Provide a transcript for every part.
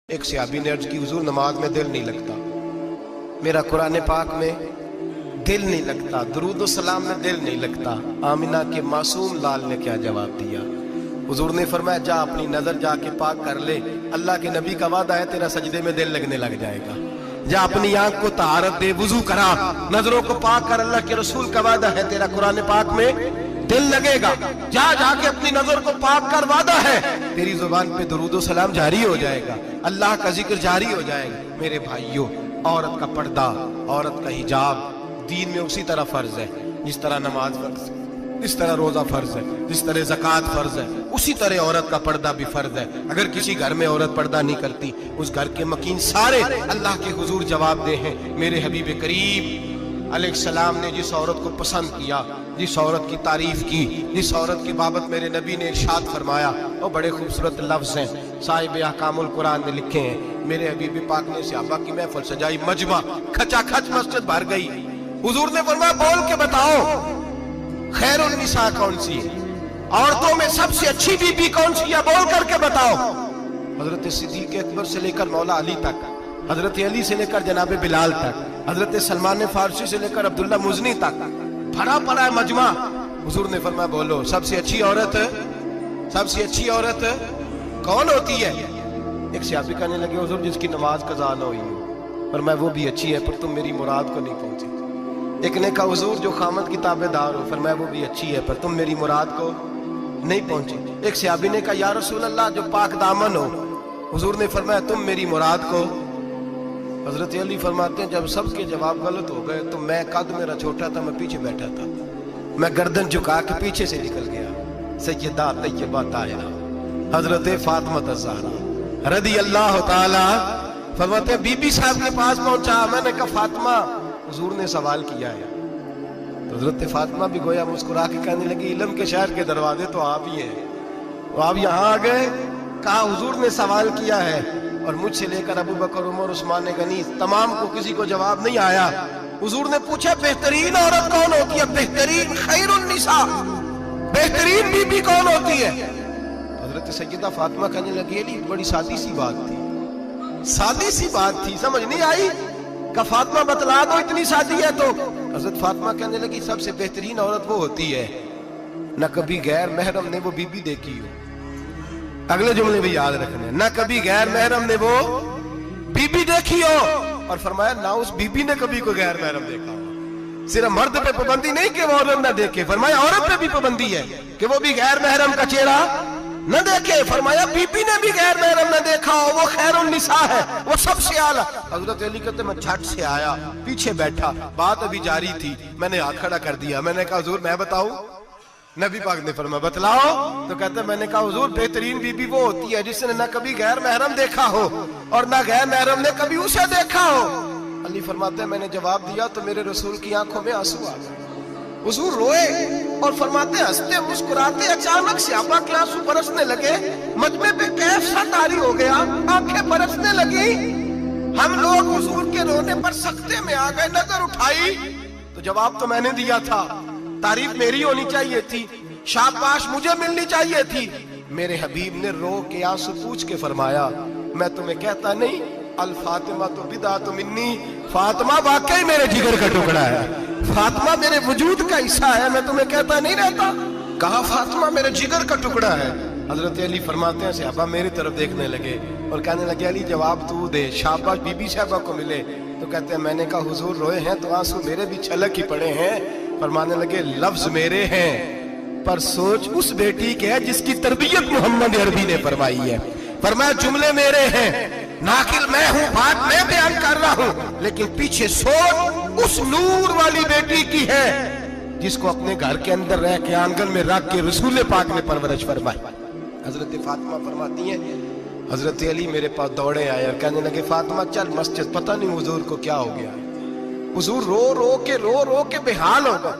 ایک صحابی نے عرض کی حضور نماز میں دل نہیں لگتا، میرا قرآن پاک میں دل نہیں لگتا، درود و سلام میں دل نہیں لگتا۔ آمنہ کے معصوم لال نے کیا جواب دیا؟ حضور نے فرمایا جا اپنی نظر جا کے پاک کر لے، اللہ کے نبی کا وعدہ ہے تیرا سجدے میں دل لگنے لگ جائے گا۔ جا اپنی آنکھ کو طہارت دے، وضو کرا، نظروں کو پاک کر، اللہ کے رسول کا وعدہ ہے تیرا قرآن پاک میں دل لگے گا۔ جا کے اپنی نظر کو پاک کر، وعدہ ہے تیری زبان پہ درود و سلام جاری ہو جائے گا، اللہ کا ذکر جاری ہو جائے گا۔ میرے بھائیوں، عورت کا پردہ، عورت کا حجاب دین میں اسی طرح فرض ہے جس طرح نماز فرض ہے، جس طرح روزہ فرض ہے، جس طرح زکوٰۃ فرض ہے، اسی طرح عورت کا پردہ بھی فرض ہے۔ اگر کسی گھر میں عورت پردہ نہیں کرتی، اس گھر کے مکین سارے اللہ کے حضور جواب دے ہیں۔ میرے حبیب کریم علیہ السلام نے جس عورت کو پسند کیا، جس عورت کی تعریف کی، جس عورت کی بابت میرے نبی نے ارشاد فرمایا، وہ بڑے خوبصورت لفظ ہیں، صاحب احکام القرآن نے لکھے ہیں۔ میرے حبیب پاک نے صحابہ کی محفل سجائی، مجمع کھچا کھچ مسجد بھر گئی۔ حضور نے فرمایا بول کے بتاؤ خیر النساء کون سی ہے، عورتوں میں سب سے اچھی بی بی کون سی ہے، بول کر کے بتاؤ۔ حضرت صدیق اکبر سے لے کر مولا علی تک، حضرت علی سے لے کر جناب بلال تک، حضرت سلمان فارسی سے لے کر عبداللہ مزنی تک بھرا پڑا ہے مجمع۔ حضور نے فرمایا بولو سب سے اچھی عورت، سب سے اچھی عورت کون ہوتی ہے؟ ایک صحابی کہنے لگے حضور جس کی نماز قضا نہ ہوئی ہو، فرمایا وہ بھی اچھی ہے پر تم میری مراد کو نہیں پہنچی۔ ایک نے کہا حضور جو خامد کی تابع دار ہو، فرمایا وہ بھی اچھی ہے پر تم میری مراد کو نہیں پہنچی۔ ایک صحابی نے کہا یا رسول اللہ جو پاک دامن ہو، حضور نے فرمایا تم میری مراد کو۔ حضرت علی فرماتے ہیں جب سب کے جواب غلط ہو گئے تو میں، قد میرا چھوٹا تھا، میں پیچھے بیٹھا تھا، میں گردن جھکا کے پیچھے سے نکل گیا۔ سیدہ طیبہ طاہرہ حضرت فاطمہ الزہرا رضی اللہ تعالی فرماتے ہیں بی بی صاحب کے پاس پہنچا، میں نے کہا فاطمہ حضور نے سوال کیا ہے۔ تو حضرت فاطمہ بھی گویا مسکرا کے کہنے لگی علم کے شہر کے دروازے تو آپ ہی ہیں، تو آپ یہاں آ گئے۔ کہا حضور نے سوال کیا ہے اور مجھ سے لے کر ابو بکر، عمر، عثمان غنی تمام کو کسی کو جواب نہیں آیا۔ حضور نے پوچھا بہترین عورت کون ہوتی ہے، بہترین خیر النساء، بہترین بی بی کون ہوتی ہے؟ حضرت سیدہ فاطمہ کہنے لگی علی بڑی سادی سی بات تھی، سادی سی بات تھی، سمجھ نہیں آئی؟ کہ فاطمہ بتلا دو اتنی سادی ہے تو۔ حضرت فاطمہ کہنے لگی سب سے بہترین عورت وہ ہوتی ہے نہ کبھی غیر محرم نے وہ بی بی دیکھی ہو۔ اگلے جملے بھی یاد رکھنے، نہ کبھی غیر محرم نے وہ بی بی دیکھی ہو، اور فرمایا نہ اس بی بی نے کبھی کوئی غیر محرم دیکھا ہو۔ صرف مرد پہ پابندی نہیں کہ وہ عورت نہ دیکھے، فرمایا عورت پہ بھی پابندی ہے کہ وہ بھی غیر محرم کا چہرہ نہ دیکھے۔ فرمایا بی بی نے بھی غیر محرم نہ دیکھا ہو، وہ خیر النساء ہے، وہ سب سے اعلیٰ۔ حضرت علی کہتے میں جھٹ سے آیا، پیچھے بیٹھا، بات ابھی جاری تھی، میں نے ہاتھ کھڑا کر دیا، میں نے کہا حضور میں بتاؤں؟ نبی پاک نے فرمایا بتلاؤ۔ تو کہتے ہیں میں نے کہا حضور بہترین بی بی وہ ہوتی ہے جس نے نہ کبھی غیر محرم دیکھا ہو اور نہ غیر محرم نے کبھی اسے دیکھا ہو۔ علی فرماتے ہیں میں نے جواب دیا تو میرے رسول کی آنکھوں میں آنسو آ گئے، حضور روئے اور فرماتے ہنستے مسکراتے اچانک صحابہ کے آنسو برسنے لگے، مجمع پہ کیف سا طاری ہو گیا، آنکھیں برسنے لگی۔ ہم لوگ حضور کے رونے پر سکتے میں آ گئے، نظر اٹھائی تو جواب تو میں نے دیا تھا، تعریف میری ہونی چاہیے تھی، شاباش مجھے ملنی چاہیے تھی۔ میرے حبیب نے رو کے آنسو پوچھ کے فرمایا میں تمہیں کہتا نہیں الفاطمہ تو بدعۃ منی، فاطمہ واقعی میرے جگر کا ٹکڑا ہے، فاطمہ میرے وجود کا حصہ ہے، میں تمہیں کہتا نہیں رہتا؟ کہا فاطمہ میرے جگر کا ٹکڑا ہے۔ حضرت علی فرماتے ہیں صحابہ میری طرف دیکھنے لگے اور کہنے لگے علی جواب تو دے، شاباش بی بی صاحبہ کو ملے۔ تو کہتے ہیں میں نے کہا حضور روئے ہیں تو آنسو میرے بھی چھلک ہی پڑے ہیں۔ فرمانے لگے لفظ میرے ہیں پر سوچ اس بیٹی کے ہے جس کی تربیت محمد عربی نے فرمائی ہے۔ فرمایا جملے میرے ہیں، ناقل میں ہوں، بات میں بیان کر رہا ہوں، لیکن پیچھے سوچ اس نور والی بیٹی کی ہے جس کو اپنے گھر کے اندر رہ کے آنگن میں رکھ کے رسول پاک نے پرورش فرمائی۔ حضرت فاطمہ فرماتی ہیں حضرت علی میرے پاس دوڑے آئے اور کہنے لگے فاطمہ چل مسجد، پتہ نہیں حضور کو کیا ہو گیا۔ حضور رو رو کے بحال ہو گئے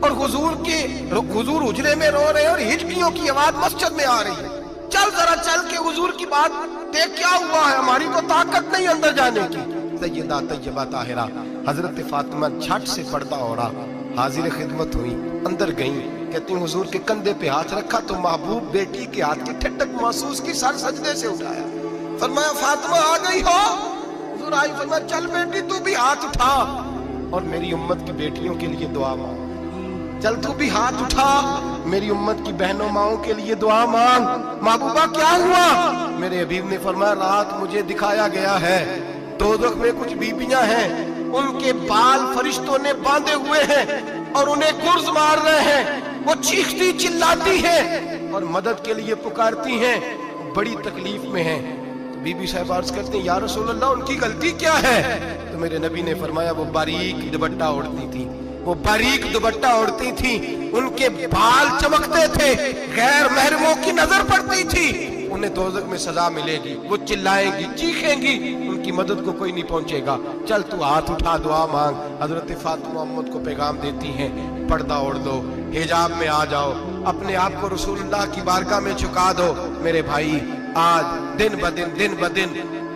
اور حضور حجرے میں رو رہے اور ہچکیوں کی آواز مسجد میں آ رہی ہے، چل ذرا چل کے حضور کی بات دیکھ کیا ہوا ہے، ہماری کو طاقت نہیں اندر جانے کی۔ سیدہ طیبہ طاہرہ حضرت فاطمہ جھٹ سے پردہ اوڑھا، حاضر خدمت ہوئی، اندر گئیں، کہتی ہیں حضور کے کندھے پہ ہاتھ رکھا تو محبوب بیٹی کے ہاتھ کی ٹھنڈک محسوس کی، سر سجدے سے اٹھایا۔ फरमाया फातिमा आ गई हो? हुजूर आई, फरमाया चल बेटी तू भी हाथ उठा और मेरी उम्मत की बेटियों के लिए दुआ मांग। चल तू भी हाथ उठा, मेरी उम्मत की बहनों माओं के लिए दुआ मांग। महबूबा क्या हुआ? मेरे हबीब ने फरमाया रात मुझे दिखाया गया है दोज़ख में कुछ बीबियां हैं, उनके बाल फरिश्तों ने बांधे हुए हैं और उन्हें गुर्ज मार रहे हैं। वो चीखती चिल्लाती हैं और मदद के लिए पुकारती हैं, बड़ी तकलीफ में हैं। तो बीबी साहब अर्ज करती हैं या रसूल अल्लाह उनकी गलती क्या है? तो मेरे नबी ने फरमाया वो बारीक दुपट्टा ओढ़ती थी, वो बारीक दुपट्टा ओढ़ती थी, उनके बाल चमकते थे, गैर महरमों की नजर पड़ती थी, उन्हें दोज़ख में सजा मिलेगी, वो चिल्लाएंगी चीखेंगी, उनकी मदद को कोई नहीं पहुंचेगा। चल तू हाथ उठा दुआ मांग। हजरत फातिमा उम्मत को पैगाम देती हैं पर्दा ओढ़ दो, हिजाब में आ जाओ, अपने आप को रसूलुल्लाह की बारगाह में झुका दो। मेरे भाई आज दिन ब दिन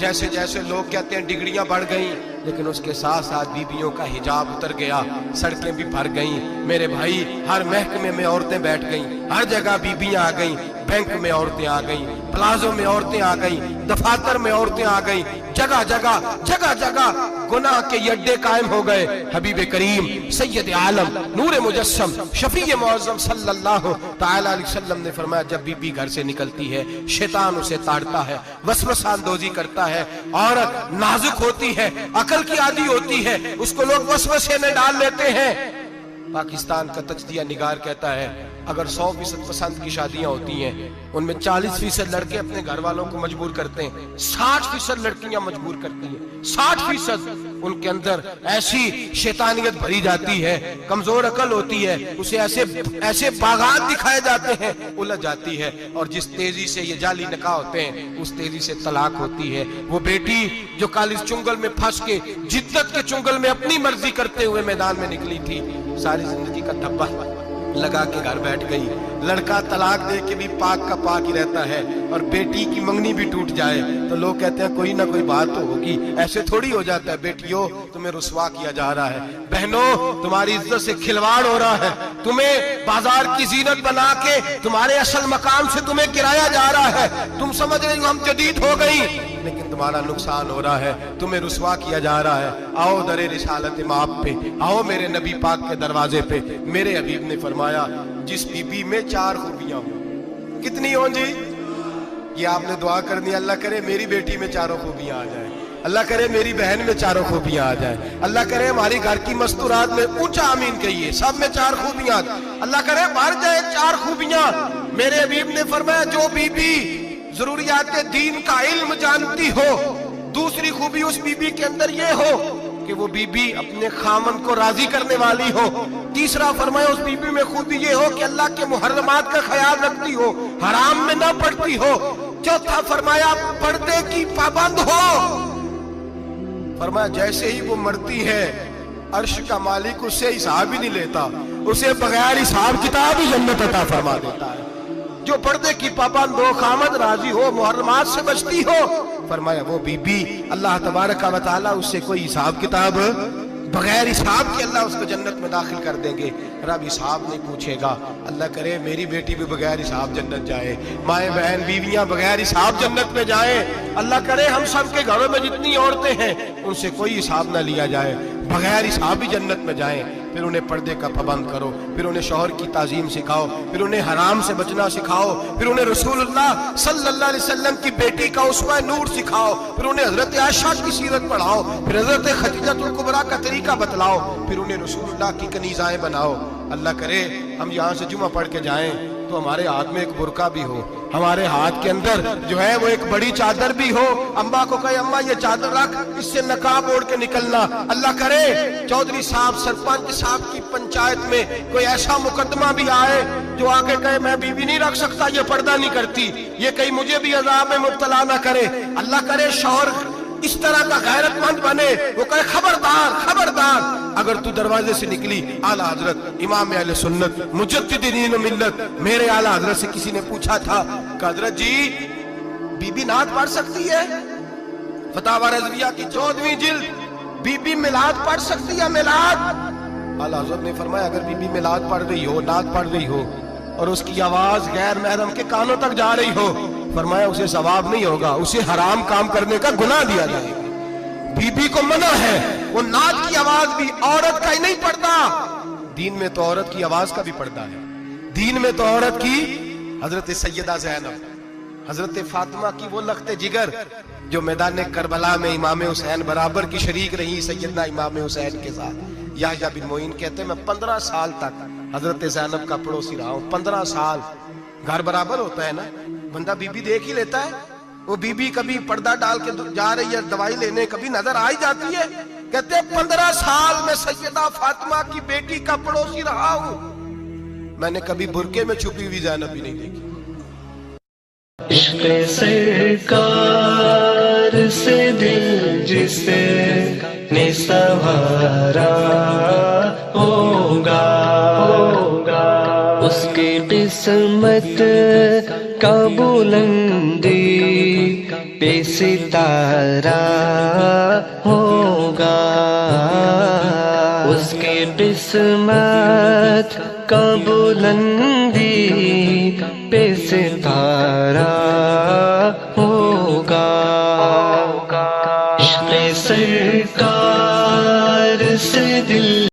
जैसे जैसे लोग कहते हैं डिग्रियां बढ़ गई, लेकिन उसके साथ साथ बीबियों का हिजाब उतर गया, सड़कें भी भर गईं। मेरे भाई हर महकमे में औरतें बैठ गईं, हर जगह बीबियां आ गईं, बैंक में औरतें आ गईं, प्लाजो में औरतें आ गईं, दफातर में औरतें आ गईं, जगह जगह गुनाह के अड्डे कायम हो गए। हबीब करीम सैयद आलम नूर मुजस्सम शफी मुअज़्ज़म सल्लल्लाहु तआला अलैहि वसल्लम ने फरमाया जब बीबी घर से निकलती है शैतान उसे ताड़ता है, वसवसा अंदोजी करता है, औरत नाजुक होती है, अकल की आदी होती है, उसको लोग वसवसे में डाल लेते हैं। पाकिस्तान का तजदिया निगार कहता है अगर 100% पसंद की शादियां होती हैं उनमें 40% लड़के अपने घर वालों को मजबूर करते हैं, 60% लड़कियां मजबूर करती हैं, 60% उनके अंदर ऐसी शैतानियत भरी जाती है, कमजोर अकल होती है, उसे ऐसे बागात दिखाए जाते हैं, उलझ जाती है, और जिस तेजी से ये जाली निकाह होते हैं उस तेजी से तलाक होती है। वो बेटी जो कालिज चुंगल में फंस के जिद्दत के चुंगल में अपनी मर्जी करते हुए मैदान में निकली थी, सारी जिंदगी का धब्बा लगा के घर बैठ गई। लड़का तलाक दे के भी पाक का पाक ही रहता है, और बेटी की मंगनी भी टूट जाए तो लोग कहते हैं कोई ना कोई बात तो होगी। ऐसे थोड़ी हो जाता है। बेटियों तुम्हें रुसवा किया जा रहा है, बहनों तुम्हारी इज्जत से खिलवाड़ हो रहा है, तुम्हें बाजार की जीनत बना के तुम्हारे असल मकाम से तुम्हें गिराया जा रहा है। तुम समझ रही हो हम जदीद हो गई, लेकिन तुम्हारा नुकसान हो रहा है, तुम्हें रुसवा किया जा रहा है। आओ दरे रिसालत माप पे, आओ मेरे नबी पाक के दरवाजे पे। मेरे हबीब ने फरमाया जिस बीबी में 4 खूबियां हो, कितनी हो जी? ये आपने दुआ करनी, अल्लाह करे मेरी बेटी में 4 खूबियां आ जाए, अल्लाह करे मेरी बहन में 4 खूबियां आ जाए, अल्लाह करे हमारी घर की मस्तूरात में ऊंचा आमीन कहिए सब में 4 खूबियां, अल्लाह करे भर जाए 4 खूबियां। मेरे हबीब ने फरमाया जो बीबी जरूरियात दीन का इल्म जानती हो, दूसरी खूबी उस बीबी के अंदर ये हो कि वो बीबी अपने खामन को राजी करने वाली हो, तीसरा फरमाया उस बीबी में खूबी ये हो कि अल्लाह के मुहर्रमात का ख्याल रखती हो, हराम में ना पड़ती हो, चौथा फरमाया पर्दे की पाबंद हो। फरमाया जैसे ही वो मरती है अर्श का मालिक उससे हिसाब ही नहीं लेता, उसे बगैर हिसाब किताब ही जन्नत अता फरमा देता है। जो पर्दे की पाबंद हो, खामद राजी हो, मुहर्रमात से बचती हो, फरमाया वो बीबी अल्लाह तबारक व तआला उससे कोई हिसाब किताब बगैर हिसाब के अल्लाह उसको जन्नत में दाखिल कर देंगे। रब हिसाब नहीं पूछेगा। अल्लाह करे मेरी बेटी भी बगैर हिसाब जन्नत जाए, माए बहन बीवियां बगैर हिसाब जन्नत में जाए। अल्लाह करे हम सब के घरों में जितनी औरतें हैं उनसे कोई हिसाब ना लिया जाए, बगैर हिसाब ही जन्नत में जाएं। फिर उन्हें पर्दे का पाबंद करो, फिर उन्हें शौहर की ताजीम सिखाओ, फिर उन्हें हराम से बचना सिखाओ, फिर उन्हें रसूलुल्लाह सल्लल्लाहु अलैहि वसल्लम की बेटी का उस्वा नूर सिखाओ, फिर उन्हें हजरत आयशा की सीरत पढ़ाओ, फिर हजरत खदीजतुल कुबरा का तरीका बतलाओ, फिर उन्हें रसूलुल्लाह की कनीज़ाएं बनाओ। अल्लाह करे हम यहाँ से जुमा पढ़ के जाएं तो हमारे हाथ में एक बुरका भी हो, हमारे हाथ के अंदर जो है वो एक बड़ी चादर भी हो। अम्मा को कहे अम्मा ये चादर रख, इससे नकाब ओढ़ के निकलना। अल्लाह करे चौधरी साहब सरपंच साहब की पंचायत में कोई ऐसा मुकदमा भी आए जो आके कहे मैं बीवी नहीं रख सकता, ये पर्दा नहीं करती, ये कहीं मुझे भी अजाब में मुब्तला ना करे। अल्लाह करे शौहर इस तरह का गैरतमंद बने, वो कहे खबरदार खबरदार, अगर तू दरवाजे से निकली आला हजरत इमाम अहले सुन्नत मुजद्दिदीन मिल्लत मेरे आला हजरत से किसी ने पूछा था कि हजरत जी बीबी नात पढ़ सकती है? फतावा रज़विया की 14वीं जिल्द, बीबी मिलाद पढ़ सकती है? मिलाद आला हजरत ने फरमाया अगर बीबी मिलाद पढ़ रही हो, नात पढ़ रही हो और उसकी आवाज गैर महरम के कानों तक जा रही हो, फरमाया उसे सवाब नहीं होगा, उसे हराम काम करने का गुनाह दिया जाएगा। बीबी को मना है, वो नाच की आवाज भी औरत का ही नहीं पड़ता, दीन में तो औरत की आवाज का भी पड़ता है। दीन में तो औरत की, हजरत सैयदा ज़ैनब, हजरत फातिमा की वो लख्ते जिगर जो मैदान करबला में इमाम हुसैन बराबर की शरीक रही सैयदना इमाम हुसैन के साथ। याह्या बिन मोइन कहते मैं 15 साल तक हजरत ज़ैनब का पड़ोसी रहा हूं। 15 साल, घर बराबर होता है ना, बंदा बीबी देख ही लेता है। वो बीबी कभी पर्दा डाल के जा रही है दवाई लेने, कभी नजर आ ही जाती है। कहते 15 साल में सैयदा फातिमा की बेटी का पड़ोसी रहा हूं, मैंने कभी बुरके में छुपी हुई ज़ैनब भी नहीं देखी। इश्क़ सरकार से दिल जिसने संवारा होगा, उसकी किस्मत का बुलंदी पे सितारा होगा, उसकी किस्मत का बुलंदी पे सितारा होगा। इश्क़ सरकार से दिल